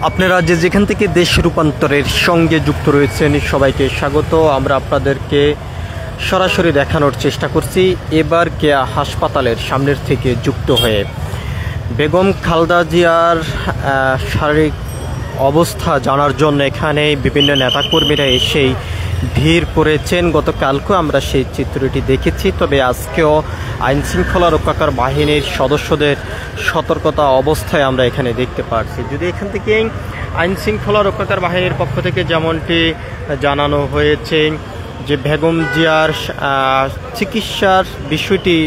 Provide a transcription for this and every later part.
আপনারা যেখান থেকে দেশ রূপান্তরের সঙ্গে যুক্ত রয়েছেন সবাইকে স্বাগত। আমরা আপনাদেরকে সরাসরি দেখানোর চেষ্টা করছি এবার কেয়া হাসপাতালের সামনের থেকে যুক্ত হয়ে বেগম খালেদা জিয়ার শারীরিক অবস্থা জানার জন্য এখানে বিভিন্ন নেতাকর্মীরা এসেই ভিড় করেছেন। গতকালকেও আমরা সেই চিত্রটি দেখেছি, তবে আজকেও আইনশৃঙ্খলা রক্ষাকারী বাহিনীর সদস্যদের সতর্কতা অবস্থায় আমরা এখানে দেখতে পাচ্ছি। যদি এখান থেকে আইনশৃঙ্খলা রক্ষাকারী বাহিনীর পক্ষ থেকে যেমনটি জানানো হয়েছে যে বেগম জিয়ার চিকিৎসার বিষয়টি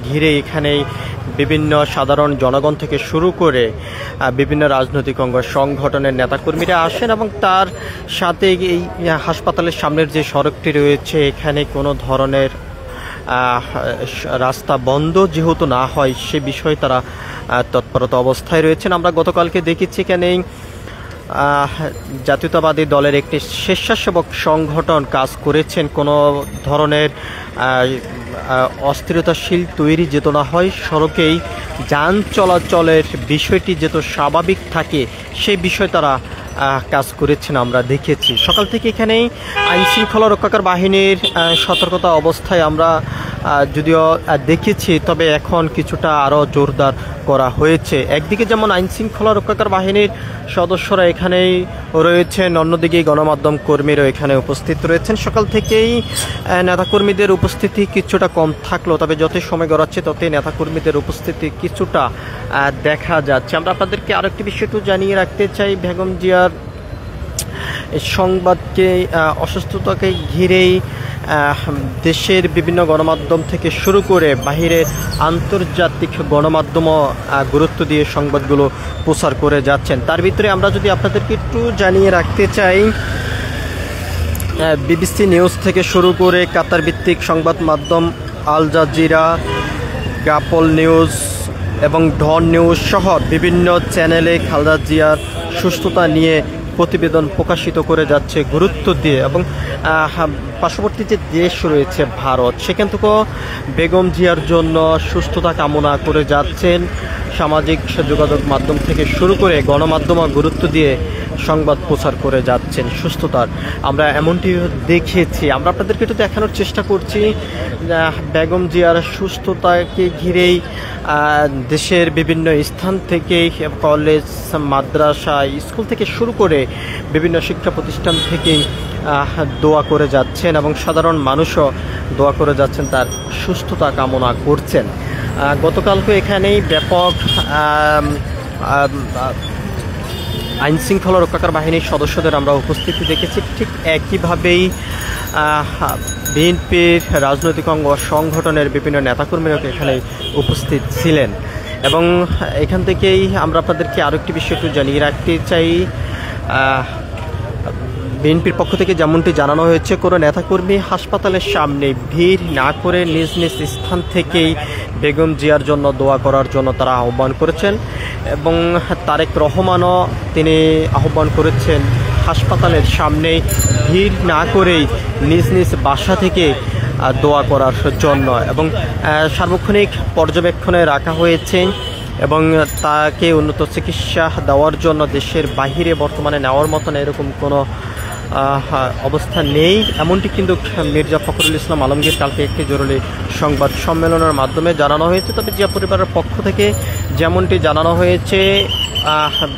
ঘিরে এখানেই বিভিন্ন সাধারণ জনগণ থেকে শুরু করে বিভিন্ন রাজনৈতিক অঙ্গ সংগঠনের নেতাকর্মীরা আসেন এবং তার সাথে এই হাসপাতালের সামনের যে সড়কটি রয়েছে এখানে কোনো ধরনের রাস্তা বন্ধ যেহেতু না হয় সে বিষয়ে তারা তৎপরতা অবস্থায় রয়েছেন। আমরা গতকালকে দেখেছি এখানেই জাতীয়তাবাদী দলের একটি স্বেচ্ছাসেবক সংগঠন কাজ করেছেন। কোনো ধরনের অস্থিরতাশীল তৈরি যেত না হয়, সড়কেই যান চলাচলের বিষয়টি যেত স্বাভাবিক থাকে সেই বিষয়ে তারা কাজ করেছেন আমরা দেখেছি। সকাল থেকে এখানেই আইনশৃঙ্খলা রক্ষাকারী বাহিনীর সতর্কতা অবস্থায় আমরা যদিও দেখেছি, তবে এখন কিছুটা আরও জোরদার করা হয়েছে। একদিকে যেমন আইনশৃঙ্খলা রক্ষাকারী বাহিনীর সদস্যরা এখানেই রয়েছেন, অন্যদিকে গণমাধ্যম কর্মীরাও এখানে উপস্থিত রয়েছেন। সকাল থেকেই নেতাকর্মীদের উপস্থিতি কিছুটা কম থাকলেও তবে যতই সময় গড়াচ্ছে ততই নেতাকর্মীদের উপস্থিতি কিছুটা দেখা যাচ্ছে। আমরা আপনাদেরকে আরেকটি বিষয় একটু জানিয়ে রাখতে চাই, বেগম জিয়ার সংবাদকে অসুস্থতাকে ঘিরেই দেশের বিভিন্ন গণমাধ্যম থেকে শুরু করে বাহিরের আন্তর্জাতিক গণমাধ্যমও গুরুত্ব দিয়ে সংবাদগুলো প্রচার করে যাচ্ছেন। তার ভিতরে আমরা যদি আপনাদেরকে একটু জানিয়ে রাখতে চাই, বিবিসি নিউজ থেকে শুরু করে কাতার ভিত্তিক সংবাদ মাধ্যম আল জাজিরা, গাপল নিউজ এবং ডন নিউজ সহ বিভিন্ন চ্যানেলে খালেদা জিয়ার সুস্থতা নিয়ে প্রতিবেদন প্রকাশিত করে যাচ্ছে গুরুত্ব দিয়ে। এবং পার্শ্ববর্তী যে দেশ রয়েছে ভারত, সেখান থেকেও বেগম জিয়ার জন্য সুস্থতা কামনা করে যাচ্ছেন। সামাজিক যোগাযোগ মাধ্যম থেকে শুরু করে গণমাধ্যমও গুরুত্ব দিয়ে সংবাদ প্রচার করে যাচ্ছেন সুস্থতার। আমরা এমনটি দেখেছি। আমরা আপনাদেরকে একটু দেখানোর চেষ্টা করছি বেগম জিয়ার সুস্থতাকে ঘিরেই দেশের বিভিন্ন স্থান থেকে কলেজ, মাদ্রাসা, স্কুল থেকে শুরু করে বিভিন্ন শিক্ষা প্রতিষ্ঠান থেকে দোয়া করে যাচ্ছেন এবং সাধারণ মানুষও দোয়া করে যাচ্ছেন, তার সুস্থতা কামনা করছেন। গতকালকে এখানেই ব্যাপক আইনশৃঙ্খলা রক্ষাকারী বাহিনীর সদস্যদের আমরা উপস্থিতি দেখেছি। ঠিক একইভাবেই বিএনপির রাজনৈতিক অঙ্গ সংগঠনের বিভিন্ন নেতাকর্মীরা এখানে উপস্থিত ছিলেন। এবং এখান থেকেই আমরা আপনাদেরকে আরও একটি বিষয় একটু জানিয়ে রাখতে চাই, বিএনপির পক্ষ থেকে যেমনটি জানানো হয়েছে কোনো নেতাকর্মী হাসপাতালের সামনে ভিড় না করে নিজ নিজ স্থান থেকেই বেগম জিয়ার জন্য দোয়া করার জন্য তারা আহ্বান করেছেন। এবং তারেক রহমানও তিনি আহ্বান করেছেন হাসপাতালের সামনে ভিড় না করেই নিজ নিজ বাসা থেকে দোয়া করার জন্য। এবং সার্বক্ষণিক পর্যবেক্ষণে রাখা হয়েছে এবং তাকে উন্নত চিকিৎসা দেওয়ার জন্য দেশের বাহিরে বর্তমানে নেওয়ার মতন এরকম কোনো অবস্থা নেই, এমনটি কিন্তু মির্জা ফখরুল ইসলাম আলমগীর কালকে একটি জরুরি সংবাদ সম্মেলনের মাধ্যমে জানানো হয়েছে। তবে জিয়া পরিবারের পক্ষ থেকে যেমনটি জানানো হয়েছে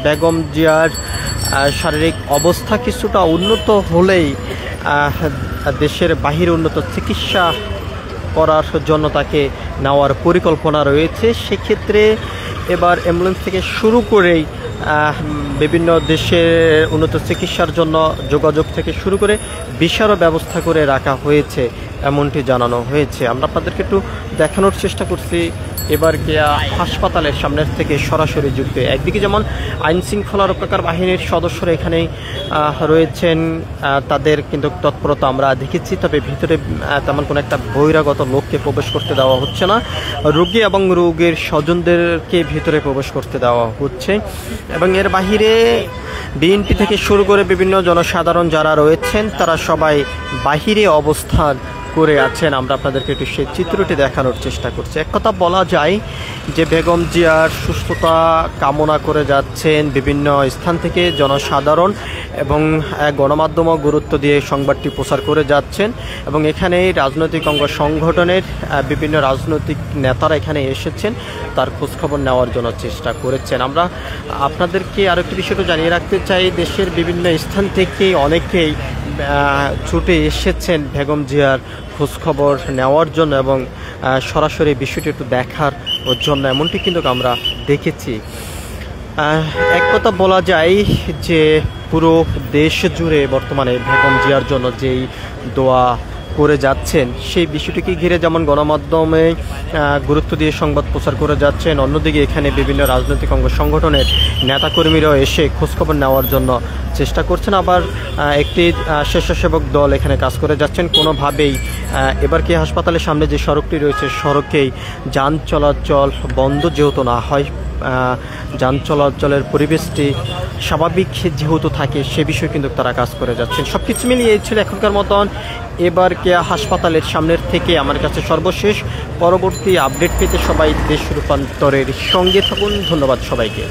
বেগম জিয়ার শারীরিক অবস্থা কিছুটা উন্নত হলেই দেশের বাহিরে উন্নত চিকিৎসা করার জন্য তাকে নেওয়ার পরিকল্পনা রয়েছে। সেক্ষেত্রে এবার অ্যাম্বুলেন্স থেকে শুরু করেই বিভিন্ন দেশের উন্নত চিকিৎসার জন্য যোগাযোগ থেকে শুরু করে ভিসারও ব্যবস্থা করে রাখা হয়েছে এমনটি জানানো হয়েছে। আমরা আপনাদেরকে একটু দেখানোর চেষ্টা করছি এবার কেয়া হাসপাতালের সামনের থেকে সরাসরি যুক্ত। একদিকে যেমন আইনশৃঙ্খলা রক্ষাকারী বাহিনীর সদস্যরা এখানেই রয়েছেন, তাদের কিন্তু তৎপরতা আমরা দেখেছি, তবে ভিতরে তেমন কোনো একটা বহিরাগত লোককে প্রবেশ করতে দেওয়া হচ্ছে না, রোগী এবং রোগীর স্বজনদেরকে ভিতরে প্রবেশ করতে দেওয়া হচ্ছে। এবং এর বাহিরে বিএনপি থেকে শুরু করে বিভিন্ন জনসাধারণ যারা রয়েছেন তারা সবাই বাহিরে অবস্থান করে আছেন। আমরা আপনাদেরকে একটু সেই চিত্রটি দেখানোর চেষ্টা করছি। এক কথা বলা যায় যে বেগম জিয়ার সুস্থতা কামনা করে যাচ্ছেন বিভিন্ন স্থান থেকে জনসাধারণ, এবং গণমাধ্যমও গুরুত্ব দিয়ে সংবাদটি প্রচার করে যাচ্ছেন। এবং এখানে রাজনৈতিক অঙ্গ সংগঠনের বিভিন্ন রাজনৈতিক নেতারা এখানে এসেছেন, তার খোঁজখবর নেওয়ার জন্য চেষ্টা করেছেন। আমরা আপনাদেরকে আরও একটি বিষয়টা জানিয়ে রাখতে চাই, দেশের বিভিন্ন স্থান থেকেই অনেকেই ছুটে এসেছেন বেগম জিয়ার খোঁজখবর নেওয়ার জন্য এবং সরাসরি বিষয়টি একটু দেখার জন্য, এমনটি কিন্তু আমরা দেখেছি। এক কথা বলা যায় যে পুরো দেশ জুড়ে বর্তমানে বেগম জিয়ার জন্য যেই দোয়া করে যাচ্ছেন, সেই বিষয়টিকে ঘিরে যেমন গণমাধ্যমে গুরুত্ব দিয়ে সংবাদ প্রচার করে যাচ্ছেন, অন্যদিকে এখানে বিভিন্ন রাজনৈতিক অঙ্গ সংগঠনের নেতাকর্মীরাও এসে খোঁজখবর নেওয়ার জন্য চেষ্টা করছেন। আবার একটি স্বেচ্ছাসেবক দল এখানে কাজ করে যাচ্ছেন। কোনোভাবেই এবার কি হাসপাতালের সামনে যে সড়কটি রয়েছে, সড়কেই যান চলাচল বন্ধ যেহেতু না হয়, যান চলাচলের পরিবেশটি স্বাভাবিক যেহেতু থাকে, সে বিষয়ে কিন্তু তারা কাজ করে যাচ্ছেন। সব কিছু মিলিয়ে এই ছিল এখনকার মতন এবার কে হাসপাতালের সামনের থেকে আমার কাছে সর্বশেষ। পরবর্তী আপডেট পেতে সবাই দেশ রূপান্তরের সঙ্গে থাকুন। ধন্যবাদ সবাইকে।